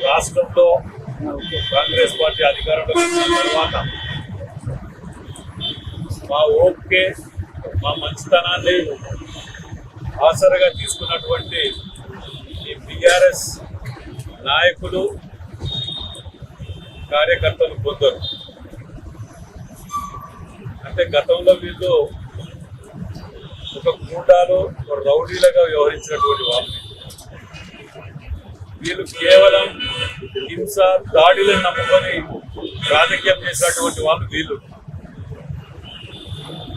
రాష్ట్రంలో కాంగ్రెస్ పార్టీ అధికారంలోకి వచ్చిన తర్వాత మా ఓకే మా మంచితనాన్ని ఆసరగా తీసుకున్నటువంటి ఈ టీఆర్ఎస్ నాయకులు కార్యకర్తలు కొందరు అంటే గతంలో వీళ్ళు ఒక గూండాలు రౌడీలుగా వ్యవహరించినటువంటి వాళ్ళు వీళ్ళు కేవలం హింస దాడులను నమ్ముకొని రాజకీయం చేసినటువంటి వాళ్ళు వీళ్ళు.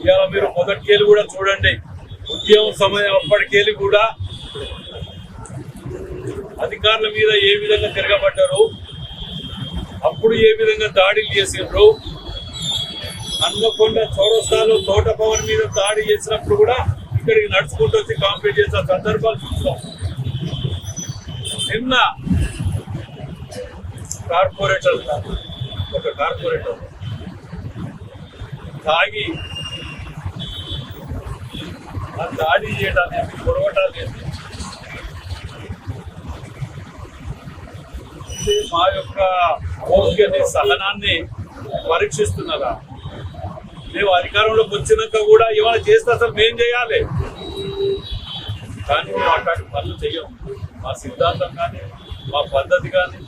ఇవాళ మీరు మొదటికేళ్ళు కూడా చూడండి, ఉద్యమం సమయం అప్పటికేళ్ళు కూడా అధికారుల మీద ఏ విధంగా తిరగబడ్డారు, అప్పుడు ఏ విధంగా దాడులు చేసిండ్రు, హన్మకొండ చౌరస్తాలో తోట భవన్ మీద దాడి చేసినప్పుడు కూడా ఇక్కడికి నడుచుకుంటూ వచ్చి కాంప్లీట్ చేసిన సందర్భాలు చూస్తాం. నిన్న కార్పొరేటర్ ఒక కార్పొరేటర్ తాగి ఆ దాడి చేయడానికి పొడవటాలు మా యొక్క ఓపికని సహనాన్ని పరీక్షిస్తున్నారా? మేము అధికారంలోకి వచ్చినాక కూడా ఏమైనా చేస్తే అసలు మేం చేయాలి, కానీ మేము అట్లాంటి పనులు చెయ్యం. మా సిద్ధాంతం కానీ మా పద్ధతి కానీ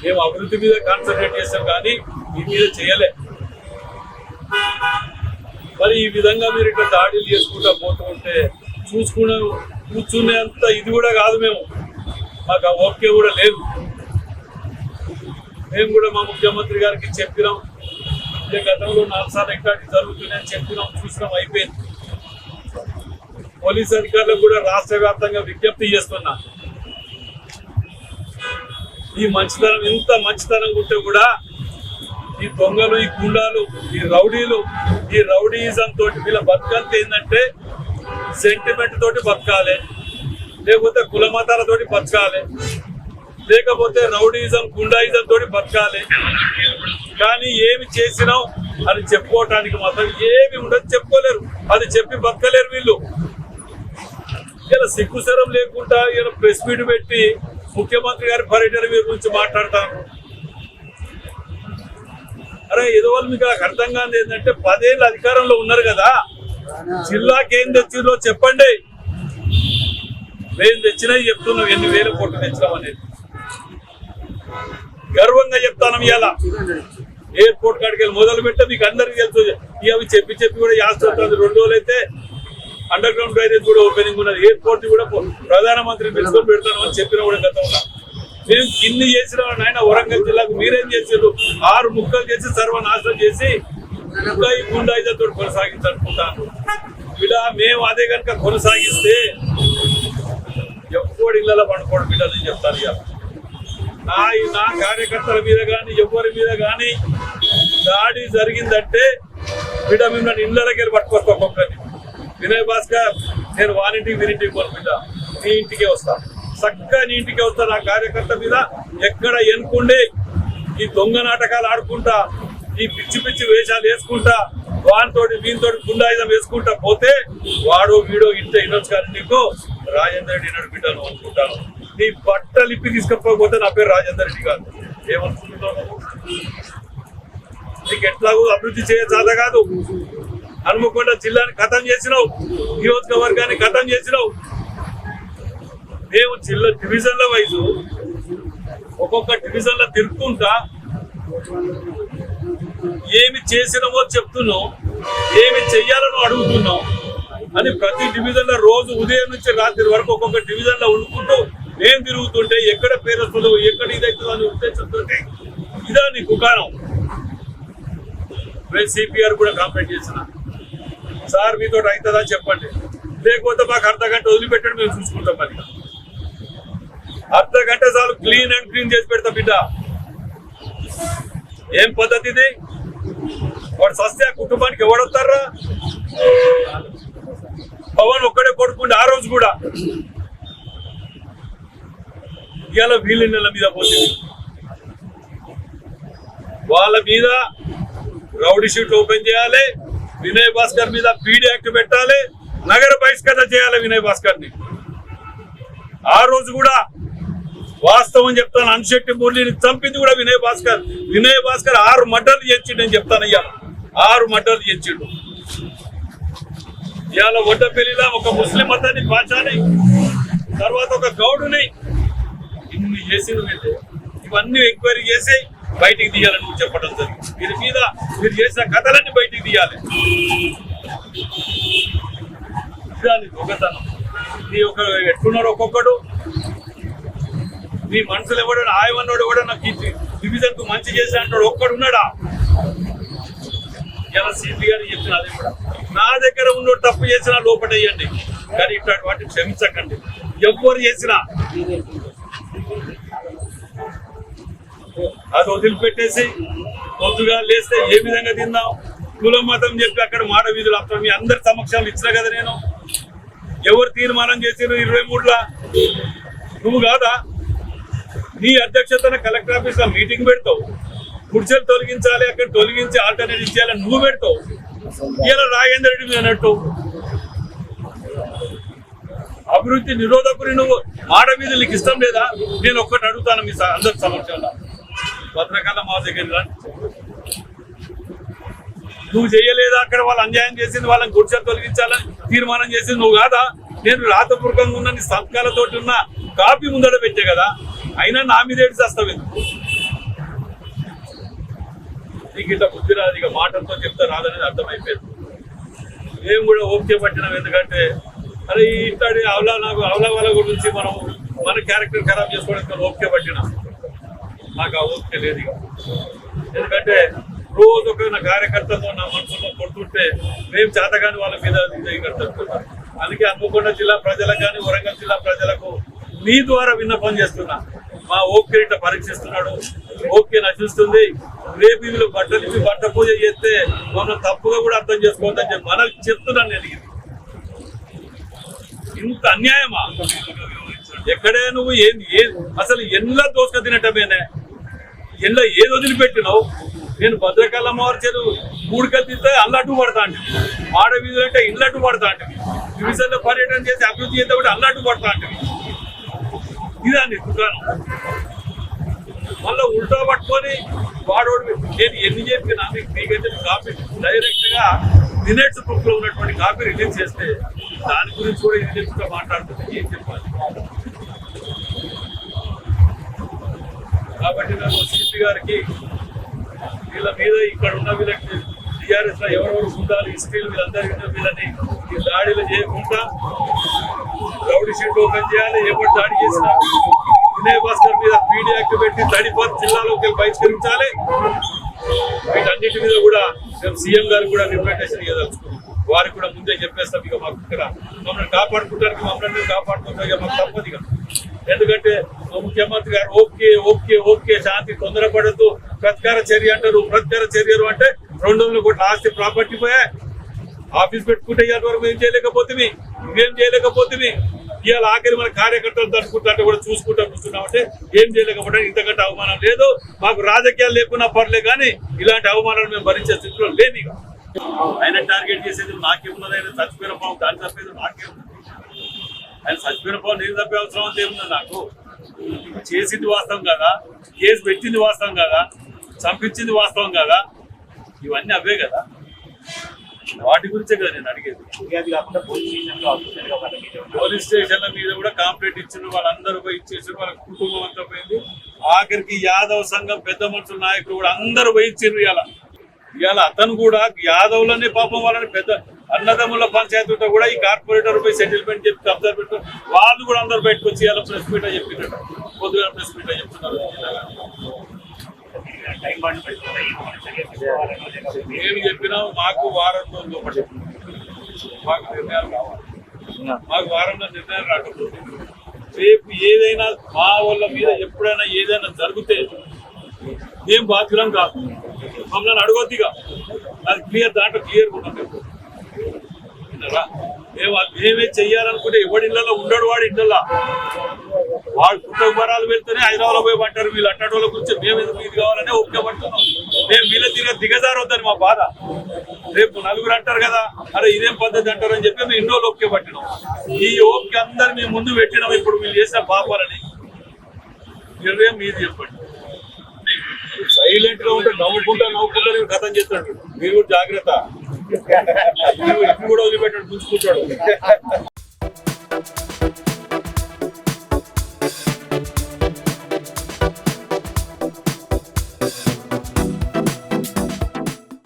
మేము అభివృద్ధి మీద కాన్సన్ట్రేట్ చేస్తాం కానీ ఈ మీద చేయలే. మరి ఈ విధంగా మీరు ఇట్లా దాడులు చేసుకుంటా పోతూ ఉంటే కూర్చునేంత ఇది కూడా కాదు. మాకు ఆ ఓకే కూడా లేదు. మేము కూడా మా ముఖ్యమంత్రి గారికి చెప్పినాం, గతంలో 4 సార్లు ఎక్కడికి జరుగుతున్నాయని చెప్పినాం, చూసినాం, అయిపోయింది. పోలీస్ అధికారులకు కూడా రాష్ట్ర వ్యాప్తంగా విజ్ఞప్తి చేస్తున్నా, ఈ మంచితనం ఇంత మంచితనం ఉంటే కూడా ఈ దొంగలు, ఈ గుండాలు, ఈ రౌడీలు, ఈ రౌడీయిజం తోటి వీళ్ళ బతకంతా ఏంటంటే సెంటిమెంట్ తోటి బతకాలి, లేకపోతే కుల మతాలతోటి బతకాలి, లేకపోతే రౌడీయిజం గుండాయిజం తోటి బతకాలి. కానీ ఏమి చేసినాం అని చెప్పుకోవటానికి మాత్రం ఏమి ఉండదు, చెప్పుకోలేరు. అది చెప్పి బతకలేరు వీళ్ళు. ఇలా సిగ్గుసరం లేకుండా ఇలా ప్రెస్ మీట్ పెట్టి ముఖ్యమంత్రి గారి పర్యటన గురించి మాట్లాడతారు. అరే ఏదో వాళ్ళు మీకు అర్థం కాదు ఏంటంటే 10 ఏళ్ళు అధికారంలో ఉన్నారు కదా, జిల్లాకి ఏం తెచ్చిందో చెప్పండి. మేము తెచ్చినవి చెప్తున్నాం, ఎన్ని వేల కోట్లు తెచ్చినాం అనేది గర్వంగా చెప్తాను. ఇవాళ ఎయిర్పోర్ట్ కాడికి వెళ్ళి మొదలు పెట్టే మీకు అందరికీ తెలుసు. అవి చెప్పి కూడా యాస్తుంది. 2 రోజులు అయితే అండర్ గ్రౌండ్ డ్రైనేజ్ కూడా ఓపెనింగ్ ఉన్నది. ఎయిర్పోర్ట్ కూడా ప్రధానమంత్రిని పిలుచుకొని పెడతాను అని చెప్పినా కూడా గతంలో మేము ఇన్ని చేసిన ఆయన వరంగల్ జిల్లాకు మీరేం చేసారు? 6 ముక్కలు చేసి సర్వనాశనం చేసి ఇంకా ఈ గుండాయిజంతో కొనసాగించాలనుకుంటాను. బిడ్డ మేము అదే కనుక కొనసాగిస్తే ఎవ్వడి ఇళ్లలో పండుకోవడం బిడ్డ నేను చెప్తాను. ఇక నా కార్యకర్తల మీద కానీ ఎవరి మీద కానీ దాడి జరిగిందంటే బిడ్డ మిమ్మల్ని ఇళ్లకి వెళ్ళి పట్టుకొస్తా. ఒక్కొక్కరిని వినయ్ భాస్కర్ నేను వానింటికి వీరింటికి పోను బిడ్డ, నీ ఇంటికే వస్తా, చక్కగా నీ ఇంటికే వస్తా. నా కార్యకర్త మీద ఎక్కడ ఎన్నుకుండి ఈ దొంగ నాటకాలు ఆడుకుంటా, ఈ పిచ్చి పిచ్చి వేషాలు వేసుకుంటా, వానితోటి వీనితోటి గుండాయుధం వేసుకుంటా పోతే వాడు వీడో ఇంట ఇనొచ్చు. కానీ నీకు రాజేందర్ రెడ్డి నడిపిటాను అనుకుంటాను. నీ బట్టలు ఇప్పి తీసుకపోతే నా పేరు రాజేందర్ రెడ్డి కాదు. ఏమనుకుంటున్నావు నువ్వు? నీకు ఎట్లాగో అభివృద్ధి చేయచాదా కాదు. హన్మకొండ జిల్లాని ఖతం చేసినావు, నియోజకవర్గాన్ని ఖతం చేసినావు. మేము జిల్లా డివిజన్ల వైజు ఒక్కొక్క డివిజన్లో తిరుగుతుంటా ఏమి చేసినామో చెప్తున్నావు, ఏమి చెయ్యాలనో అడుగుతున్నావు అని ప్రతి డివిజన్లో రోజు ఉదయం నుంచి రాత్రి వరకు ఒక్కొక్క డివిజన్లో ఉండుకుంటూ మేము తిరుగుతుంటే ఎక్కడ పేరు వస్తుందో ఎక్కడ ఇదవుతుందో అని ఉద్దేశంతో ఇదా నీ దుకాణం. సిపిఆర్ కూడా కంప్లైంట్ చేసిన సార్ మీతో అవుతుందా చెప్పండి, లేకపోతే మాకు అర్ధగంట వదిలిపెట్టండి మేము చూసుకుంటాం. మరి అర్ధగంట చాలు క్లీన్ అండ్ క్లీన్ చేసి పెడతా బిడ్డ. ఏం పద్ధతి ఇది? వాడు సస్తే ఆ కుటుంబానికి ఎవడొస్తారా? పవన్ ఒక్కడే కొడుకుంటే ఆ రోజు కూడా ఇవాళ వీళ్ళ నెల మీద పోతుంది. వాళ్ళ మీద రౌడీ షీట్ ఓపెన్ చేయాలి, వినయ్ భాస్కర్ మీద పీడీ యాక్ట్ పెట్టాలి, నగర బహిష్కరణ చేయాలి వినయ్ భాస్కర్ ని. ఆ రోజు కూడా వాస్తవం చెప్తాను. అన్శెట్టి మురళిని చంపింది కూడా వినయ్ భాస్కర్ 6 మర్డర్లు చేసిండు. నేను చెప్తాను అయ్యా, 6 మర్డర్లు చేసిండు. ఇవాళ ఒడ్డపల్లిలో ఒక ముస్లిం మతాన్ని పాచాని, తర్వాత ఒక గౌడుని, ఇన్ని చేసిండు. ఇవన్నీ ఎంక్వైరీ చేసి బయటికి తీయాలని నువ్వు చెప్పడం జరిగింది. దీని మీద మీరు చేసిన కథలన్నీ బయటికి తీయాలి. ఒకతనం నీ ఒక ఎట్లున్నాడు ఒక్కొక్కడు, నీ మనసులు ఎవడు ఆయమన్నాడు కూడా నాకు డివిజన్ కు మంచి చేసి అంటాడు ఒక్కడు ఉన్నాడా? ఇలా సిపి గారు చెప్పిన అది కూడా నా దగ్గర ఉన్న తప్పు చేసినా లోపటేయండి, కానీ ఇట్లాంటి వాటిని క్షమించకండి. ఎవరు చేసినా అది వదిలిపెట్టేసి పొద్దుగా లేస్తే ఏ విధంగా తిందాం, కులం మతం చెప్పి అక్కడ మాట వీధులు అప్పుడు మీ అందరి సమక్షంలో ఇచ్చినా కదా. నేను ఎవరు తీర్మానం చేసిరు 23లా? నువ్వు కాదా? నీ అధ్యక్షతన కలెక్టర్ ఆఫీస్ లో మీటింగ్ పెడతావు, కుర్చీలు తొలగించాలి, అక్కడ తొలగించి ఆల్టర్నేటివ్ చేయాలని నువ్వు పెడతావు. ఇలా రాజేందర్ రెడ్డి అన్నట్టు అభివృద్ధి నిరోధకుని నువ్వు మాట వీధులు నీకు ఇష్టం లేదా? నేను ఒక్కటి అడుగుతాను మీ అందరి సమక్షంలో, భద్రకాల మా దగ్గర నువ్వు చేయలేదా? అక్కడ వాళ్ళు అన్యాయం చేసింది, వాళ్ళని గుర్చలు తొలగించాలని తీర్మానం చేసింది నువ్వు కాదా? నేను రాతపూర్వకంగా ఉన్న నీ సంతకాలతోటి ఉన్న కాపీ ముందడ పెట్టే కదా, అయినా నా మీద ఏడు చేస్తావు ఎందుకు? నీకు ఇట్లా బుద్ధి రాదు, ఇక మాటలతో చెప్తే రాదనేది అర్థమైపోయింది. మేము కూడా ఓకే పట్టినాం, ఎందుకంటే అరే ఇట్లాంటి అవలా వాళ్ళ గురించి మనం మన క్యారెక్టర్ ఖరాబ్ చేసుకోవడానికి ఓకే పట్టినాం. నాకు ఆ ఓకే లేదు ఇక, ఎందుకంటే రోజు ఒక నా కార్యకర్తతో నా మనసులో కొడుతుంటే మేము చేతగాని వాళ్ళ మీద కడుతున్నాం. అందుకే హన్మకొండ జిల్లా ప్రజలకు కానీ వరంగల్ జిల్లా ప్రజలకు మీ ద్వారా విన్నపం చేస్తున్నా. మా ఓకే ఇట్లా పరీక్షిస్తున్నాడు, ఓకే నశిస్తుంది, రేపు ఇందులో బట్టలు ఇచ్చి బట్ట పూజ చేస్తే మమ్మల్ని తప్పుగా కూడా అర్థం చేసుకోవద్దని చెప్పి మనకు చెప్తున్నాను. నేను ఇంత అన్యాయమా? ఎక్కడే నువ్వు అసలు ఎల్ల దోసుక తినటమేనే, ఎల్ల ఏది వదిలిపెట్టినావు? నేను భద్రకాల మార్చారు 3 కలిస్తే అల్లట్టు పడతా అంటే, మాడ వీధులు అంటే ఇల్లట్టు పడతా అంటే, డివిజన్లో పర్యటన చేసి అభివృద్ధి చేస్తే కూడా అల్లట్టు పడతా అంటే, ఇదండి దుకాణం. మళ్ళీ ఉల్టా పట్టుకొని వాడోడు నేను ఎన్ని చెప్పినా మీకైతే కాపీ డైరెక్ట్ గా మినిట్స్ బుక్ లో ఉన్నటువంటి కాపీ రిలీజ్ చేస్తే దాని గురించి కూడా ఇంటెన్స్ గా మాట్లాడుతుంది. ఏం చెప్పాలి? కాబట్టి నేను సిపి గారికి వీళ్ళ మీద ఇక్కడ ఉన్న వీళ్ళకి టీఆర్ఎస్ లో ఎవరెవరు ఉండాలి హిస్టరీలు వీళ్ళందరికీ వీళ్ళని ఈ దాడిలు చేయకుండా రౌడీ షీట్ ఓపెన్ చేయాలి. ఎవరు దాడి చేసినా వినయ్ భాస్కర్ మీద పీడీ యాక్ట్ పెట్టి తడిపత్ జిల్లాలోకి బహిష్కరించాలి. వీటన్నిటి మీద కూడా మేము సీఎం గారికి కూడా రిప్రజెంటేషన్ ఇవ్వదలుచుకున్నాం. వారికి కూడా ముందే చెప్పేస్తాం, ఇక మాకు ఇక్కడ మమ్మల్ని కాపాడుకుంటానికి మమ్మల్ని కాపాడుకుంటాం, ఇక మాకు తప్పదు. ఇక ఎందుకంటే ముఖ్యమంత్రి గారు ఓకే ఓకే ఓకే శాంతి తొందరపడద్దు, ప్రతికార చర్య అంటారు. ప్రతికార చర్యలు అంటే 200 కోట్ల ఆస్తి ప్రాపర్టీ పోయా, ఆఫీస్ పెట్టుకుంటే ఇవాళ వరకు ఏం చేయలేకపోతే ఇవేం చేయలేకపోతే ఇవాళ ఆఖరి మన కార్యకర్తలు తట్టుకుంటే కూడా చూసుకుంటా కూర్చున్నామంటే ఏం చేయలేకపోతే ఇంతకంటే అవమానం లేదు. మాకు రాజకీయాలు లేకున్నా పర్లే, కానీ ఇలాంటి అవమానాలు మేము భరించే స్థితిలో లేదు. ఇక ఆయన టార్గెట్ చేసేది నాకేమున్నది? ఆయన చచ్చిపోయిన పాము దాన్ని తప్పేది నాకేమున్నది? ఆయన చచ్చిపోయిన పాము నేను తప్పే అవసరం అంతా ఏముంది? నాకు చేసింది వాస్తవం కదా, కేసు పెట్టింది వాస్తవం కదా, చంపించింది వాస్తవం కదా, ఇవన్నీ అవే కదా. వాటి గురించే కదా నేను అడిగేది. పోలీస్ స్టేషన్ల మీద కూడా కంప్లైంట్ ఇచ్చిన వాళ్ళందరూ పోయి ఇచ్చేసారు, వాళ్ళ కుటుంబం అంతా పోయింది. ఆఖరికి యాదవ్ సంఘం పెద్ద మనుషుల నాయకులు కూడా అందరూ పోయి ఇచ్చారు. ఇవాళ అతను కూడా యాదవ్లనే పాపం వాళ్ళని పెద్ద అన్నదమ్ముల పంచాయతీతో కూడా ఈ కార్పొరేటర్ పోయి సెటిల్మెంట్ చెప్పి కబ్జా పెట్టు, వాళ్ళు కూడా అందరూ బయటకు వచ్చి ఇలా ప్రెస్ మీట్ చెప్పినట్టు పొద్దుగా ప్రెస్ మీట్ చెప్తున్నారు. ఏమి చెప్పినా మాకు వారం రోజులు మాకు నిర్ణయాలు కావాలి. మాకు వారంలో నిర్ణయాలు రాకపోతే రేపు ఏదైనా మా వాళ్ళ మీద ఎప్పుడైనా ఏదైనా జరిగితే ఏం బాధ్యులం కాదు. మమ్మల్ని అడగొద్దిగా, అది క్లియర్, దాంట్లో క్లియర్గా ఉన్నాం. మేమే చెయ్యాలనుకుంటే ఎవడి ఇళ్ళలో ఉండడు, వాడి ఇళ్ళలో వాడు కుటుంబరాలు వెళ్తేనే హైదరాబాద్ పోయి పట్టారు. వీళ్ళు అట్టడి వాళ్ళ గురించి మేము ఎందుకు ఇది కావాలనే ఓపిక పడుతున్నాం. మేము వీళ్ళ దిగజారొద్దని మా బాధ. రేపు నలుగురు అంటారు కదా, అరే ఇదేం పద్ధతి అంటారు అని చెప్పి మేము ఎన్నో ఓపిక పట్టినాం. ఈ ఓపిక అందరు మేము ముందు పెట్టినాం. ఇప్పుడు వీళ్ళు చేసిన పాపాలని నిర్ణయం మీది చెప్పండి. సైలెంట్ గా ఉంటే నవ్వుకుంటా నేను కథం చేస్తాడు. మీరు కూడా జాగ్రత్త. ఇప్పుడు కూడా వదిలిపెట్టాడు, చూసుకుంటాడు.